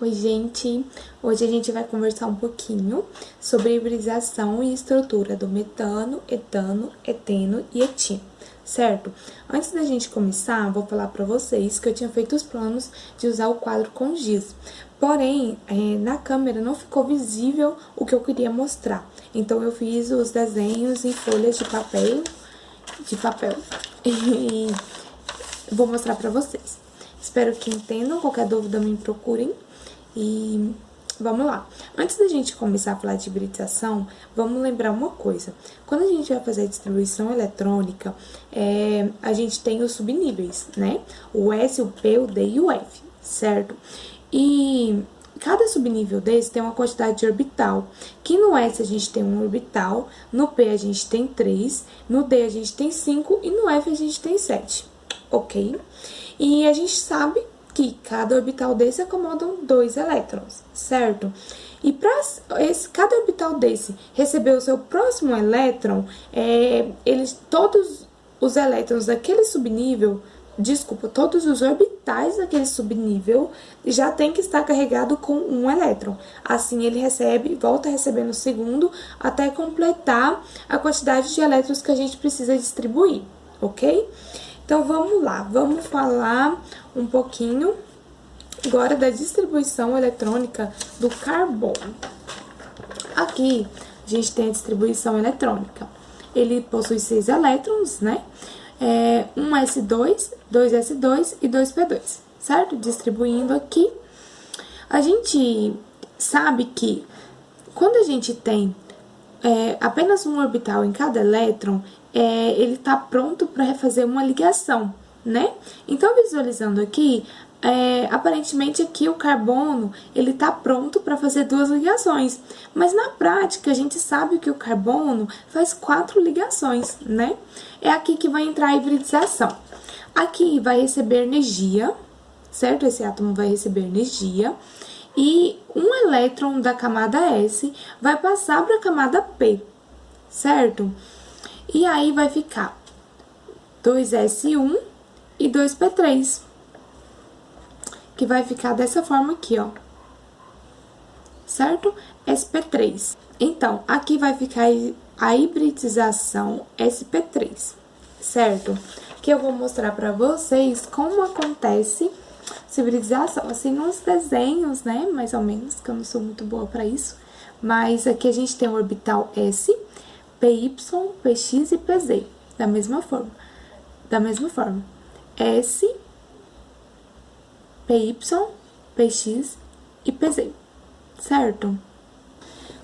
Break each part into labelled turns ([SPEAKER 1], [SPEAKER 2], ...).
[SPEAKER 1] Oi, gente! Hoje a gente vai conversar um pouquinho sobre hibridização e estrutura do metano, etano, eteno e etino, certo? Antes da gente começar, vou falar pra vocês que eu tinha feito os planos de usar o quadro com giz. Porém, na câmera não ficou visível o que eu queria mostrar. Então, eu fiz os desenhos em folhas de papel e vou mostrar pra vocês. Espero que entendam, qualquer dúvida me procurem. E vamos lá. Antes da gente começar a falar de hibridização, vamos lembrar uma coisa. Quando a gente vai fazer a distribuição eletrônica, a gente tem os subníveis, né? O S, o P, o D e o F, certo? E cada subnível desse tem uma quantidade de orbital, que no S a gente tem um orbital, no P a gente tem 3, no D a gente tem 5 e no F a gente tem 7, ok? E a gente sabe que cada orbital desse acomodam 2 elétrons, certo? E para cada orbital desse receber o seu próximo elétron, todos os elétrons daquele subnível, todos os orbitais daquele subnível já tem que estar carregado com um elétron. Assim ele volta a receber no segundo, até completar a quantidade de elétrons que a gente precisa distribuir, ok? Então, vamos lá, vamos falar um pouquinho agora da distribuição eletrônica do carbono. Aqui, a gente tem a distribuição eletrônica. Ele possui 6 elétrons, né? Um S2, 2S2 e 2P2, certo? Distribuindo aqui. A gente sabe que quando a gente tem apenas um orbital em cada elétron, ele está pronto para fazer uma ligação, né? Então, visualizando aqui, aparentemente aqui o carbono, ele está pronto para fazer 2 ligações, mas na prática a gente sabe que o carbono faz 4 ligações, né? É aqui que vai entrar a hibridização. Aqui vai receber energia, certo? Esse átomo vai receber energia. E um elétron da camada S vai passar para a camada P, certo? E aí vai ficar 2S1 e 2P3, que vai ficar dessa forma aqui, ó, certo? SP3. Então, aqui vai ficar a hibridização SP3, certo? Que eu vou mostrar para vocês como acontece essa hibridização, assim, nos desenhos, né, mais ou menos, que eu não sou muito boa para isso. Mas aqui a gente tem o orbital S, PY, PX e PZ, da mesma forma. S, PY, PX e PZ, certo?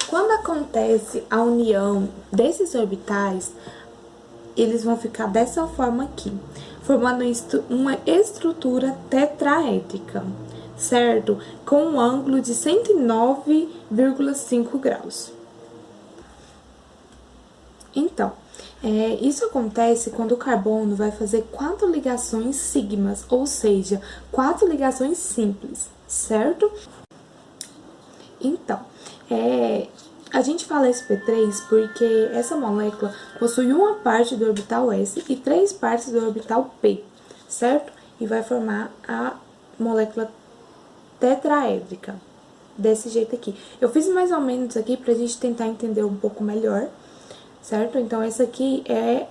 [SPEAKER 1] Quando acontece a união desses orbitais, eles vão ficar dessa forma aqui, formando uma estrutura tetraédrica, certo? Com um ângulo de 109,5 graus. Então, isso acontece quando o carbono vai fazer 4 ligações sigmas, ou seja, 4 ligações simples, certo? Então, a gente fala SP3 porque essa molécula possui uma parte do orbital S e 3 partes do orbital P, certo? E vai formar a molécula tetraédrica, desse jeito aqui. Eu fiz mais ou menos aqui pra gente tentar entender um pouco melhor, certo? Então, essa aqui é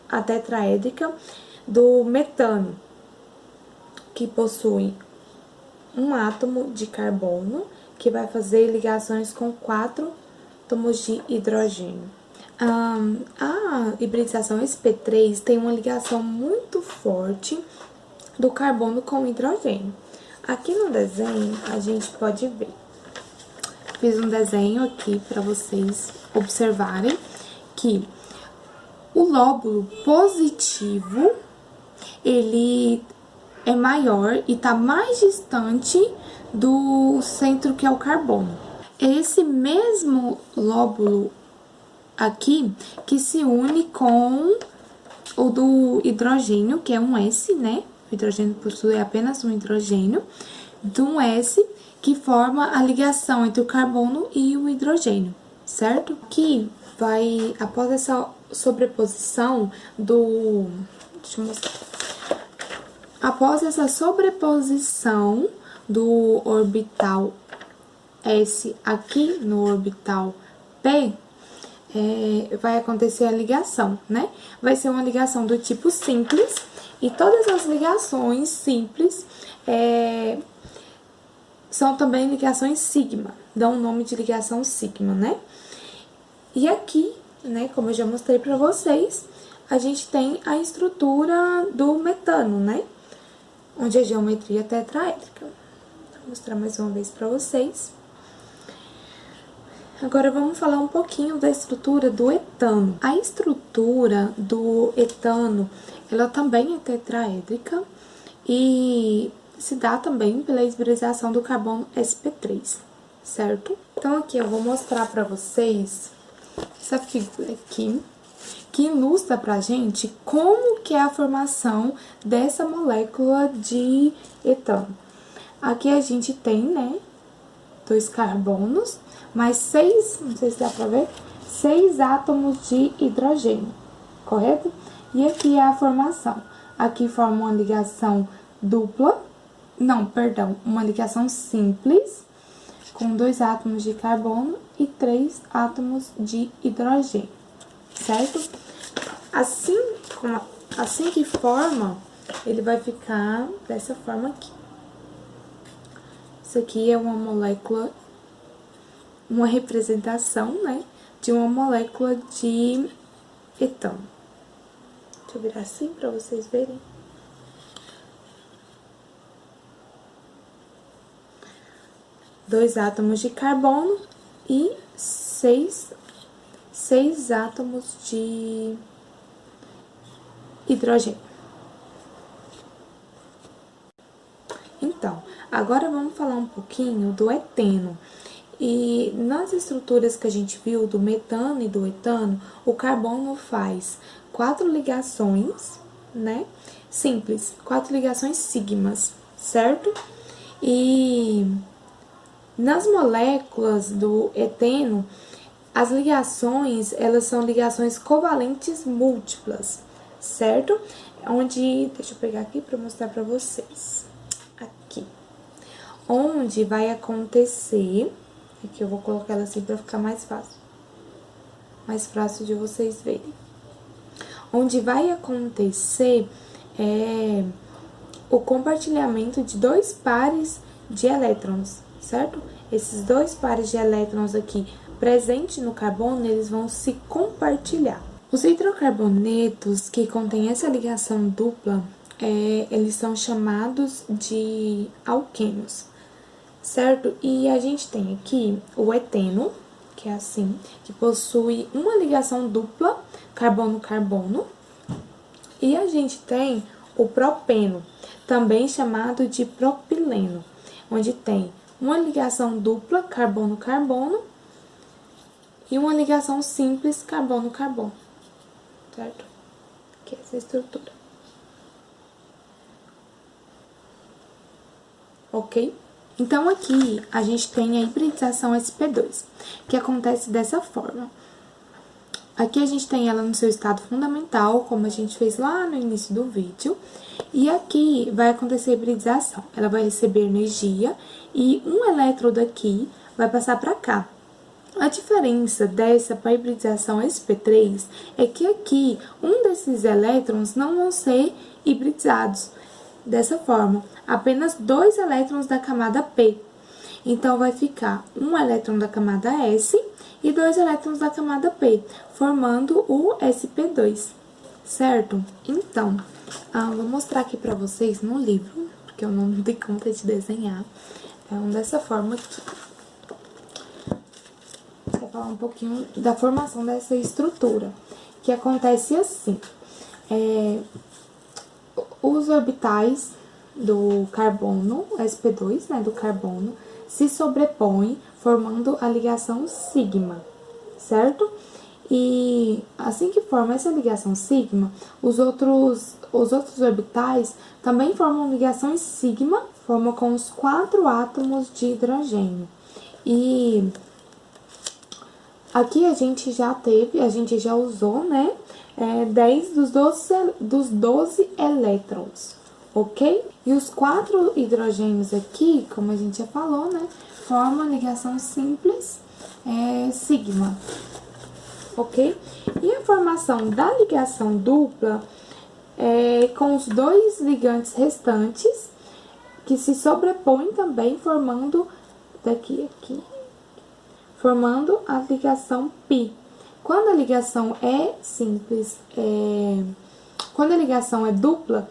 [SPEAKER 1] a tetraédrica do metano, que possui um átomo de carbono, que vai fazer ligações com 4 átomos de hidrogênio. A hibridização SP3 tem uma ligação muito forte do carbono com o hidrogênio. Aqui no desenho, a gente pode ver. Fiz um desenho aqui para vocês observarem que o lóbulo positivo, ele é maior e está mais distante do centro, que é o carbono. Esse mesmo lóbulo aqui que se une com o do hidrogênio, que é um S, né? O hidrogênio possui apenas um hidrogênio, de um S, que forma a ligação entre o carbono e o hidrogênio, certo? Que vai, após essa sobreposição Deixa eu mostrar. Após essa sobreposição do orbital S aqui no orbital P, vai acontecer a ligação, né? Vai ser uma ligação do tipo simples, e todas as ligações simples são também ligações sigma, dão o nome de ligação sigma, né? E aqui, né, como eu já mostrei pra vocês, a gente tem a estrutura do metano, né? Onde a geometria é tetraédrica. Vou mostrar mais uma vez pra vocês. Agora, vamos falar um pouquinho da estrutura do etano. A estrutura do etano, ela também é tetraédrica e se dá também pela hibridização do carbono sp3, certo? Então, aqui eu vou mostrar pra vocês essa figura aqui, que ilustra pra gente como que é a formação dessa molécula de etano. Aqui a gente tem, né, 2 carbonos, mais 6, não sei se dá pra ver, 6 átomos de hidrogênio, correto? E aqui é a formação. Aqui forma uma ligação dupla, não, perdão, uma ligação simples, com 2 átomos de carbono e 3 átomos de hidrogênio, certo? Assim que forma, ele vai ficar dessa forma aqui. Isso aqui é uma molécula, uma representação, né, de uma molécula de etano. Deixa eu virar assim pra vocês verem. Dois átomos de carbono e 6 átomos de hidrogênio. Então, agora vamos falar um pouquinho do eteno. E nas estruturas que a gente viu do metano e do etano, o carbono faz 4 ligações, né? Simples, 4 ligações sigmas, certo? E nas moléculas do eteno, as ligações, elas são ligações covalentes múltiplas, certo? Onde, deixa eu pegar aqui para mostrar para vocês. Aqui. Onde vai acontecer, aqui eu vou colocar ela assim para ficar mais fácil de vocês verem. Onde vai acontecer o compartilhamento de 2 pares de elétrons, certo? Esses 2 pares de elétrons aqui presentes no carbono, eles vão se compartilhar. Os hidrocarbonetos que contêm essa ligação dupla, eles são chamados de alquenos, certo? E a gente tem aqui o eteno, que é assim, que possui uma ligação dupla, carbono-carbono. E a gente tem o propeno, também chamado de propileno, onde tem uma ligação dupla, carbono-carbono, e uma ligação simples, carbono-carbono, certo? Que é essa estrutura. Ok? Então, aqui a gente tem a hibridização sp2, que acontece dessa forma. Aqui a gente tem ela no seu estado fundamental, como a gente fez lá no início do vídeo. E aqui vai acontecer a hibridização. Ela vai receber energia e um elétron daqui vai passar para cá. A diferença dessa para a hibridização sp3 é que aqui um desses elétrons não vão ser hibridizados. Dessa forma, apenas 2 elétrons da camada P. Então, vai ficar um elétron da camada S e 2 elétrons da camada P, formando o sp2, certo? Então, vou mostrar aqui pra vocês no livro, porque eu não dei conta de desenhar. Dessa forma aqui. Vou falar um pouquinho da formação dessa estrutura, que acontece assim. Os orbitais do carbono, sp2, né, do carbono, se sobrepõem, formando a ligação sigma, certo? E assim que forma essa ligação sigma, os outros orbitais também formam ligações sigma, formam com os 4 átomos de hidrogênio. E aqui a gente já usou, né, 10 dos 12 elétrons, ok? E os 4 hidrogênios aqui, como a gente já falou, né, formam a ligação simples sigma, ok? E a formação da ligação dupla com os 2 ligantes restantes, que se sobrepõem também, formando formando a ligação pi. Quando a ligação é simples, quando a ligação é dupla,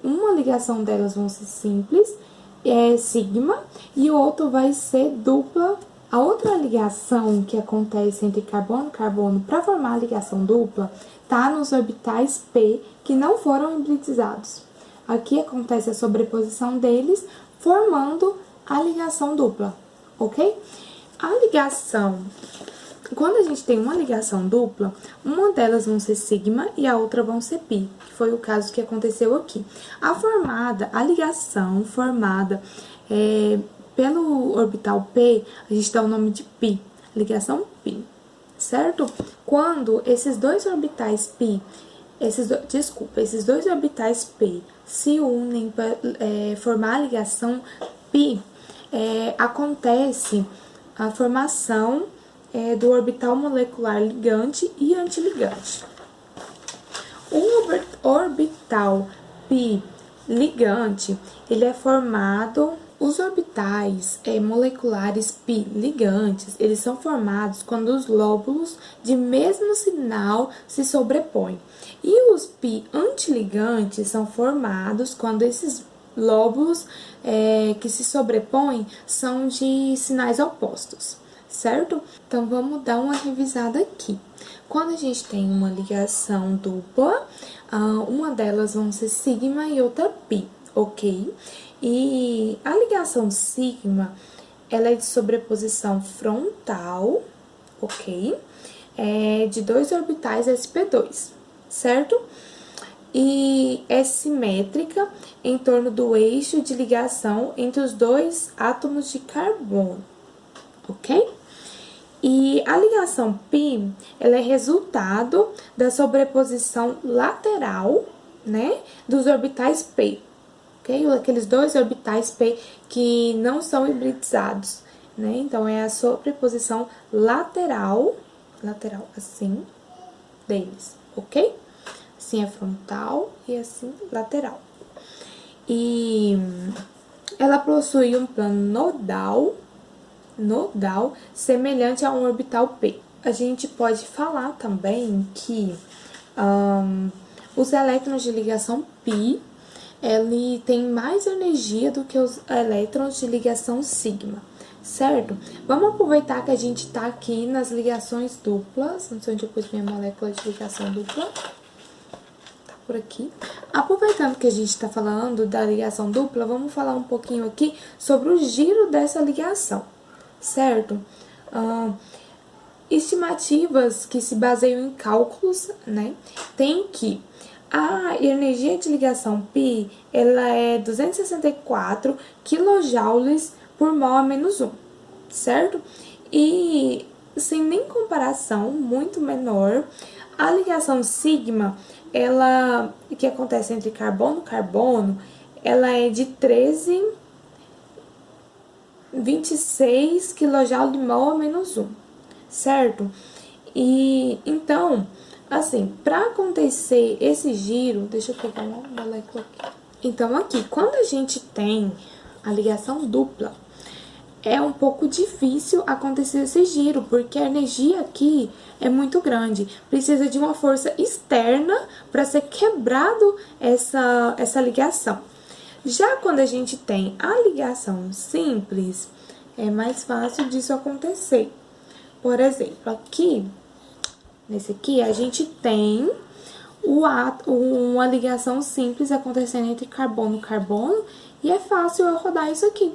[SPEAKER 1] uma ligação delas vão ser simples, sigma, e o outro vai ser dupla. A outra ligação que acontece entre carbono e carbono para formar a ligação dupla tá nos orbitais p que não foram hibridizados. Aqui acontece a sobreposição deles, formando a ligação dupla, ok? A ligação, quando a gente tem uma ligação dupla, uma delas vão ser sigma e a outra vão ser pi, que foi o caso que aconteceu aqui. A ligação formada pelo orbital p, a gente dá o nome de pi, ligação pi, certo? Quando esses dois orbitais pi, esses dois orbitais p se unem para formar a ligação pi, acontece a formação do orbital molecular ligante e antiligante. O orbital pi ligante, ele é formado. Os orbitais moleculares pi ligantes, eles são formados quando os lóbulos de mesmo sinal se sobrepõem. E os pi antiligantes são formados quando esses lóbulos que se sobrepõem são de sinais opostos, certo? Então, vamos dar uma revisada aqui. Quando a gente tem uma ligação dupla, uma delas vão ser sigma e outra pi, ok? E a ligação sigma, ela é de sobreposição frontal, ok? De 2 orbitais sp2, certo? E é simétrica em torno do eixo de ligação entre os 2 átomos de carbono, ok? E a ligação pi, ela é resultado da sobreposição lateral, né, dos orbitais p. Okay? Aqueles 2 orbitais p que não são hibridizados, né? Então, é a sobreposição lateral assim, deles, ok? Assim é frontal e assim lateral. E ela possui um plano nodal semelhante a um orbital p. A gente pode falar também que os elétrons de ligação pi, ele tem mais energia do que os elétrons de ligação sigma, certo? Vamos aproveitar que a gente tá aqui nas ligações duplas. Não sei onde eu pus minha molécula de ligação dupla. Tá por aqui. Aproveitando que a gente tá falando da ligação dupla, vamos falar um pouquinho aqui sobre o giro dessa ligação, certo? Estimativas que se baseiam em cálculos, né? Tem que a energia de ligação pi, ela é 264 kJ por mol a menos 1, certo? E, sem nem comparação, muito menor, a ligação sigma, ela, que acontece entre carbono e carbono, ela é de 13,26 kJ de mol a menos 1, certo? E, então, assim, para acontecer esse giro, deixa eu pegar uma molécula aqui. Então, aqui, quando a gente tem a ligação dupla, é um pouco difícil acontecer esse giro, porque a energia aqui é muito grande. Precisa de uma força externa para ser quebrado essa ligação. Já quando a gente tem a ligação simples, é mais fácil disso acontecer. Por exemplo, aqui, nesse aqui, a gente tem uma ligação simples acontecendo entre carbono e carbono, e é fácil eu rodar isso aqui.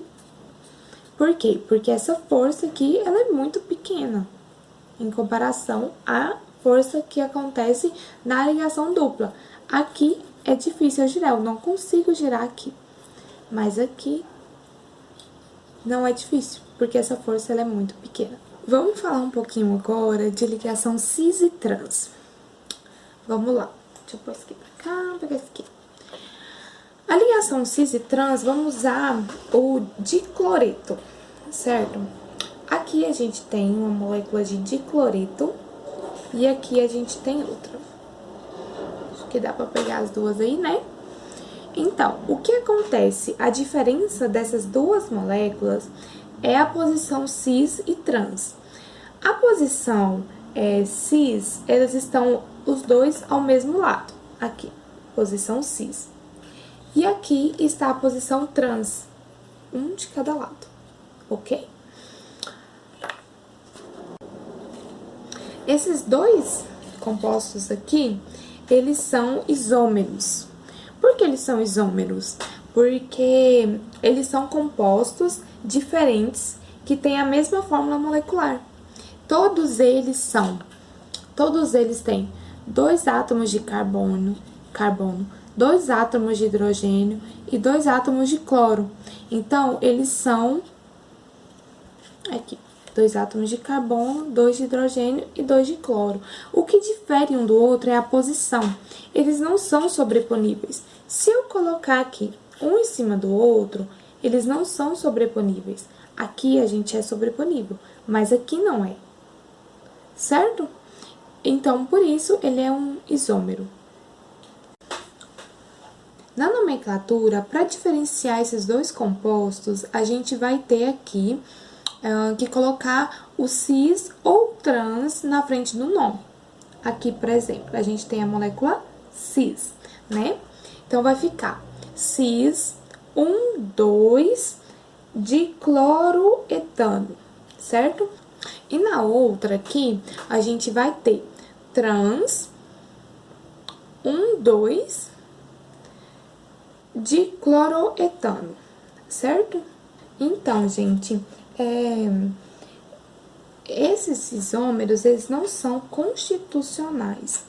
[SPEAKER 1] Por quê? Porque essa força aqui, ela é muito pequena, em comparação à força que acontece na ligação dupla. Aqui é difícil eu girar, eu não consigo girar aqui. Mas aqui não é difícil, porque essa força ela é muito pequena. Vamos falar um pouquinho agora de ligação cis e trans. Vamos lá. Deixa eu pôr esse aqui pra cá, pegar esse aqui. A ligação cis e trans, vamos usar o dicloreto, certo? Aqui a gente tem uma molécula de dicloreto e aqui a gente tem outra. Acho que dá pra pegar as duas aí, né? Então, o que acontece? A diferença dessas duas moléculas é a posição cis e trans. A posição cis, elas estão os dois ao mesmo lado, aqui, posição cis. E aqui está a posição trans, um de cada lado, ok? Esses dois compostos aqui, eles são isômeros. Por que eles são isômeros? Porque eles são compostos diferentes que têm a mesma fórmula molecular. Todos eles têm 2 átomos de carbono, 2 átomos de hidrogênio e 2 átomos de cloro. Então, eles são aqui, 2 átomos de carbono, 2 de hidrogênio e 2 de cloro. O que difere um do outro é a posição. Eles não são sobreponíveis. Se eu colocar aqui um em cima do outro, eles não são sobreponíveis. Aqui a gente é sobreponível, mas aqui não é. Certo? Então, por isso, ele é um isômero. Na nomenclatura, para diferenciar esses dois compostos, a gente vai ter aqui que colocar o cis ou trans na frente do nome. Aqui, por exemplo, a gente tem a molécula cis, né? Então, vai ficar cis 1,2 dicloroetano, certo? E na outra aqui, a gente vai ter trans 1,2 dicloroetano, certo? Então, gente, esses isômeros, eles não são constitucionais.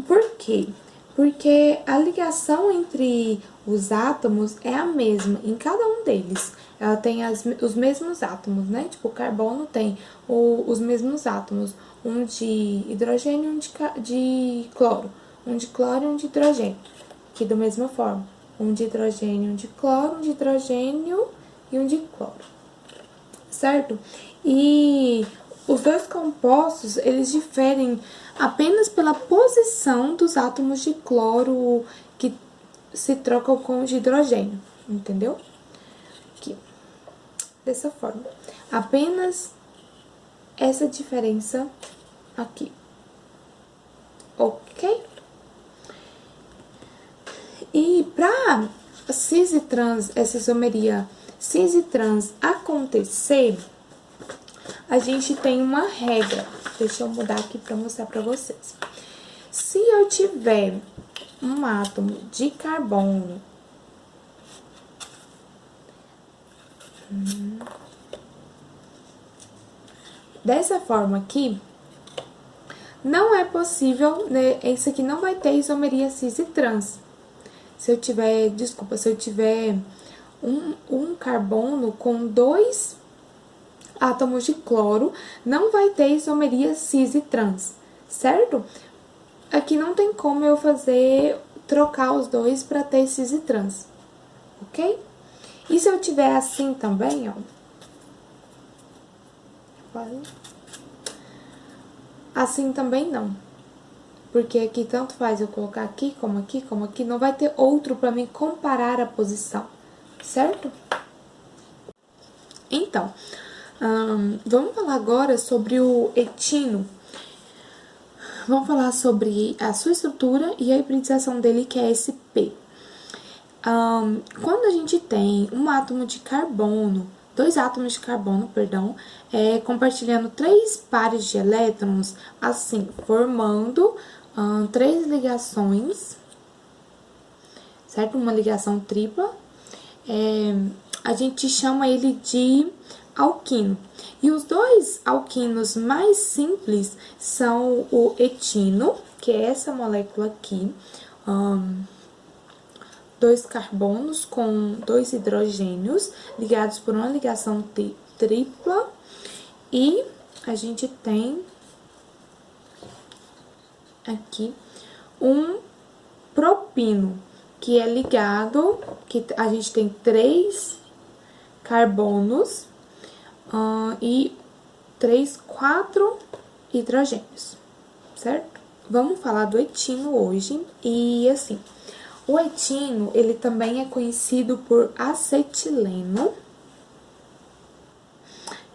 [SPEAKER 1] Por quê? Porque a ligação entre os átomos é a mesma em cada um deles. Ela tem os mesmos átomos, né? Tipo, o carbono tem os mesmos átomos. Um de hidrogênio e um de cloro. Um de cloro e um de hidrogênio. Aqui da mesma forma. Um de hidrogênio, um de cloro, um de hidrogênio e um de cloro. Certo? E os dois compostos, eles diferem apenas pela posição dos átomos de cloro que se trocam com os de hidrogênio, entendeu? Aqui, dessa forma. Apenas essa diferença aqui, ok? E para cis e trans, essa isomeria cis e trans acontecer, a gente tem uma regra. Deixa eu mudar aqui para mostrar para vocês. Se eu tiver um átomo de carbono dessa forma aqui, não é possível, né? Isso aqui não vai ter isomeria cis e trans. Se eu tiver, se eu tiver um carbono com 2 átomos de cloro, não vai ter isomeria cis e trans, certo? Aqui não tem como eu trocar os dois para ter cis e trans, ok? E se eu tiver assim também, ó. Assim também não. Porque aqui tanto faz eu colocar aqui, como aqui, como aqui, não vai ter outro para mim comparar a posição, certo? Então, vamos falar agora sobre o etino. Vamos falar sobre a sua estrutura e a hibridização dele, que é esse P. Quando a gente tem um átomo de carbono, 2 átomos de carbono, perdão, compartilhando 3 pares de elétrons, assim, formando 3 ligações, certo? Uma ligação tripla, a gente chama ele de alquino. E os 2 alquinos mais simples são o etino, que é essa molécula aqui, 2 carbonos com 2 hidrogênios ligados por uma ligação tripla, e a gente tem aqui um propino, que é ligado, que a gente tem 3 carbonos e 4 hidrogênios, certo? Vamos falar do etino hoje, e assim, o etino, ele também é conhecido por acetileno,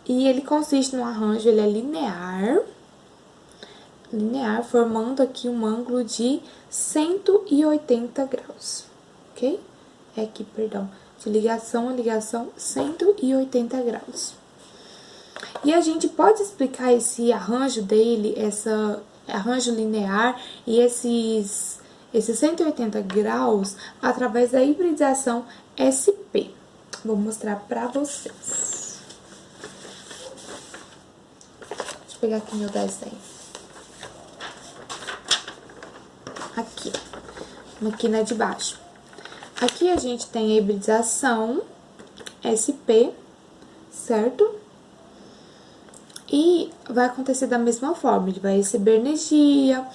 [SPEAKER 1] e ele consiste num arranjo, ele é linear, formando aqui um ângulo de 180 graus, ok? É aqui, perdão, de ligação a ligação, 180 graus. E a gente pode explicar esse arranjo dele, esse arranjo linear e esses 180 graus através da hibridização SP. Vou mostrar pra vocês. Deixa eu pegar aqui meu desenho. Aqui, máquina de baixo. Aqui a gente tem a hibridização SP, certo? E vai acontecer da mesma forma, ele vai receber energia,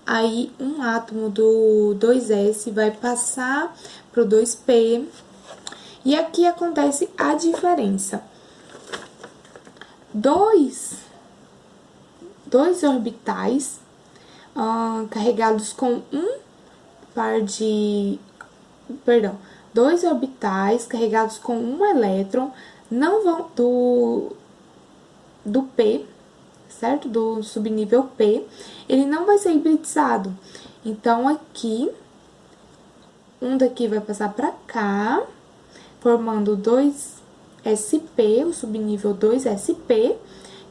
[SPEAKER 1] aí um átomo do 2S vai passar pro 2P, e aqui acontece a diferença. Dois orbitais carregados com dois orbitais carregados com um elétron não vão do P, certo? Do subnível P, ele não vai ser hibridizado. Então, aqui, um daqui vai passar para cá, formando 2sp, o subnível 2sp,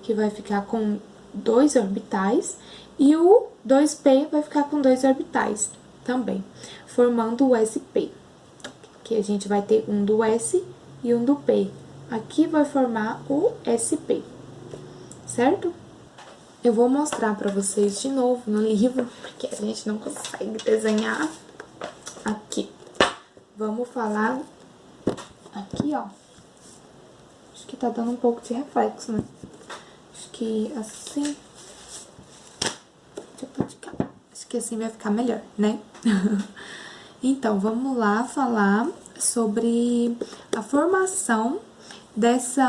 [SPEAKER 1] que vai ficar com 2 orbitais, e o 2p vai ficar com 2 orbitais também, formando o sp. Aqui a gente vai ter um do S e um do P. Aqui vai formar o sp. Certo? Eu vou mostrar pra vocês de novo no livro, porque a gente não consegue desenhar aqui. Vamos falar aqui, ó. Acho que tá dando um pouco de reflexo, né? Acho que assim... Deixa eu praticar. Acho que assim vai ficar melhor, né? Então, vamos lá falar sobre a formação desse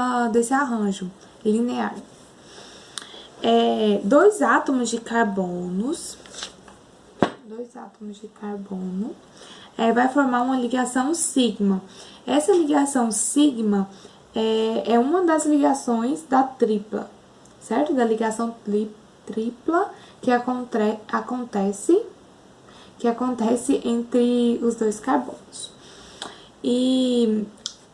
[SPEAKER 1] arranjo linear. Dois átomos de carbono vai formar uma ligação sigma. Essa ligação sigma é uma das ligações da tripla, certo? Da ligação tripla que acontece entre os dois carbonos. E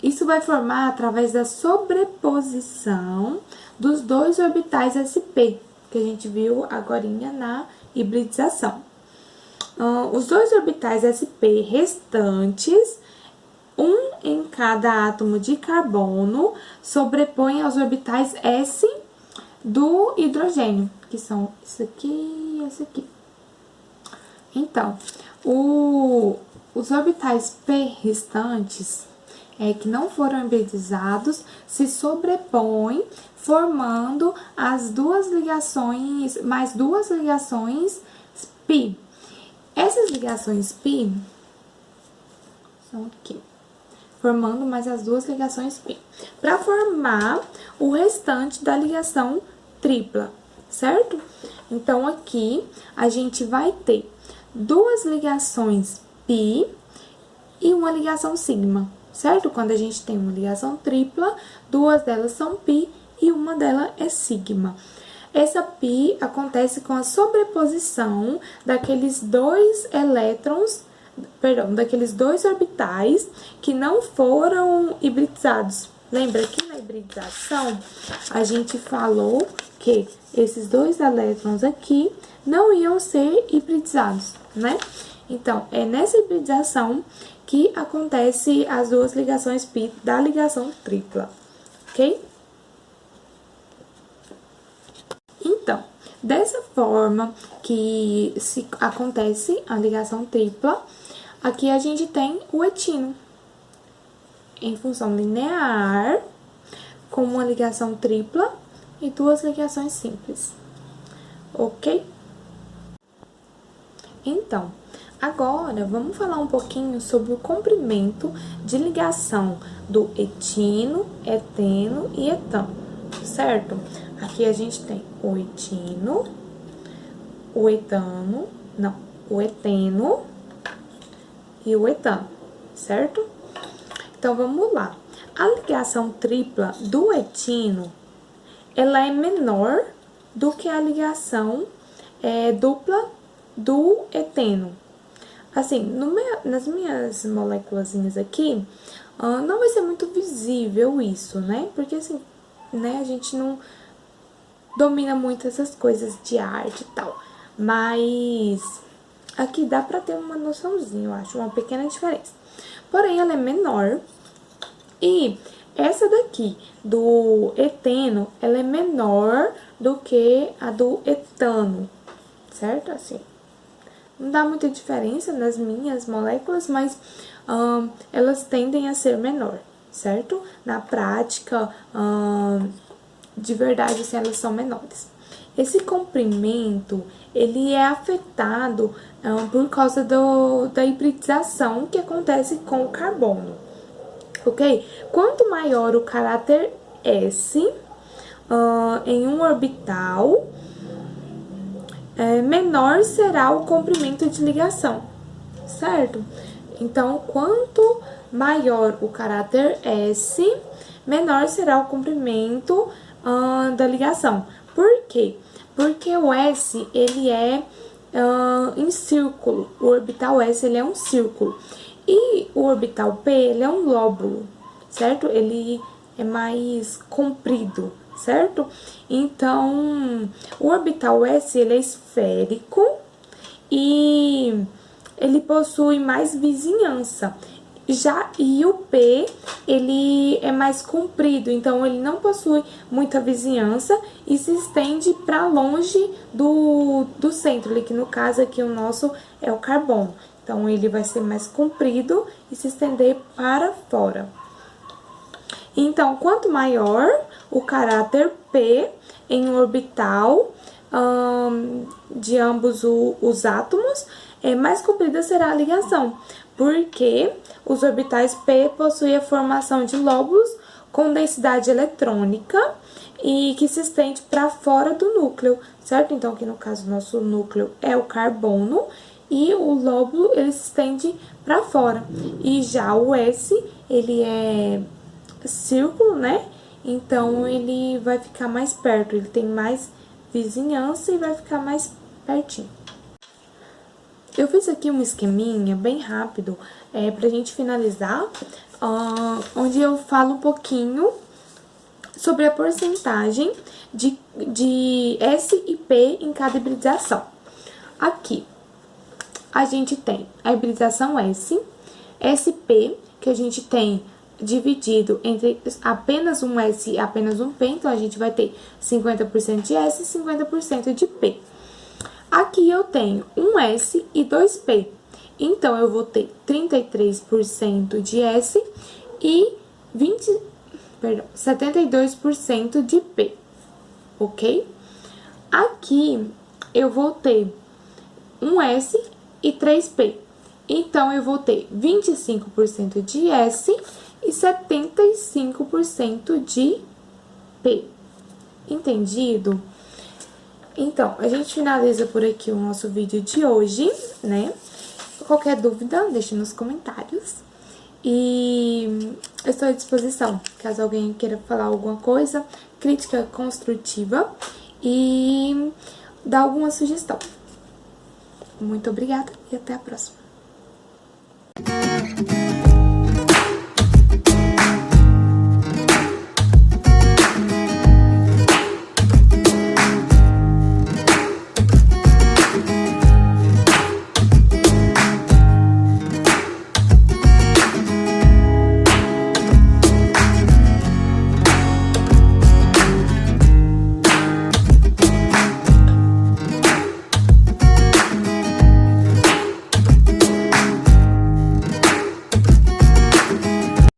[SPEAKER 1] isso vai formar através da sobreposição dos dois orbitais sp, que a gente viu agorinha na hibridização. Os dois orbitais sp restantes, um em cada átomo de carbono, sobrepõem aos orbitais s do hidrogênio, que são esse aqui e esse aqui. Então, os orbitais p restantes, que não foram hibridizados, se sobrepõem, formando as duas ligações, mais duas ligações π. Essas ligações π são aqui, formando mais as duas ligações π, para formar o restante da ligação tripla, certo? Então, aqui a gente vai ter duas ligações π e uma ligação sigma, certo? Quando a gente tem uma ligação tripla, duas delas são π e uma delas é sigma. Essa π acontece com a sobreposição daqueles dois daqueles dois orbitais que não foram hibridizados. Lembra que na hibridização a gente falou que esses dois elétrons aqui não iam ser hibridizados, né? Então, é nessa hibridização que acontece as duas ligações π da ligação tripla, ok? Então, dessa forma que se acontece a ligação tripla, aqui a gente tem o etino em função linear, com uma ligação tripla e duas ligações simples, ok? Então, Agora, vamos falar um pouquinho sobre o comprimento de ligação do etino, eteno e etano, certo? Aqui a gente tem o etino, o etano, não, o eteno e o etano, certo? Então, vamos lá. A ligação tripla do etino, ela é menor do que a ligação dupla do eteno. Assim, nas minhas moléculazinhas aqui, não vai ser muito visível isso, né? Porque, assim, né, a gente não domina muito essas coisas de arte e tal. Mas aqui dá pra ter uma noçãozinha, eu acho, uma pequena diferença. Porém, ela é menor. E essa daqui, do eteno, ela é menor do que a do etano, certo? Assim, não dá muita diferença nas minhas moléculas, mas elas tendem a ser menor, certo? Na prática, de verdade, assim, elas são menores. Esse comprimento, ele é afetado por causa da hibridização que acontece com o carbono, ok? Quanto maior o caráter S em um orbital, menor será o comprimento de ligação, certo? Então, quanto maior o caráter S, menor será o comprimento da ligação. Por quê? Porque o S, ele é em círculo. O orbital S, ele é um círculo. E o orbital P, ele é um lóbulo, certo? Ele é mais comprido, certo? Então, o orbital S, ele é esférico e ele possui mais vizinhança. E o P, ele é mais comprido, então ele não possui muita vizinhança e se estende para longe do centro, ali, que no caso aqui o nosso é o carbono. Então, ele vai ser mais comprido e se estender para fora. Então, quanto maior o caráter P em um orbital de ambos os átomos, mais comprida será a ligação, porque os orbitais P possuem a formação de lóbulos com densidade eletrônica e que se estende para fora do núcleo, certo? Então, aqui no caso, nosso núcleo é o carbono e o lóbulo, ele se estende para fora. E já o S, ele é círculo, né? Então, ele vai ficar mais perto, ele tem mais vizinhança e vai ficar mais pertinho. Eu fiz aqui um esqueminha bem rápido pra gente finalizar, onde eu falo um pouquinho sobre a porcentagem de S e P em cada hibridização. Aqui, a gente tem a hibridização S, SP, que a gente tem dividido entre apenas um S e apenas um P, então a gente vai ter 50% de S e 50% de P. Aqui eu tenho um S e 2 P, então eu vou ter 33% de S e 72% de P, ok? Aqui eu vou ter um S e 3 P, então eu vou ter 25% de S e 75% de P. Entendido? Então, a gente finaliza por aqui o nosso vídeo de hoje, né? Qualquer dúvida, deixe nos comentários. E eu estou à disposição, caso alguém queira falar alguma coisa, crítica construtiva e dar alguma sugestão. Muito obrigada e até a próxima.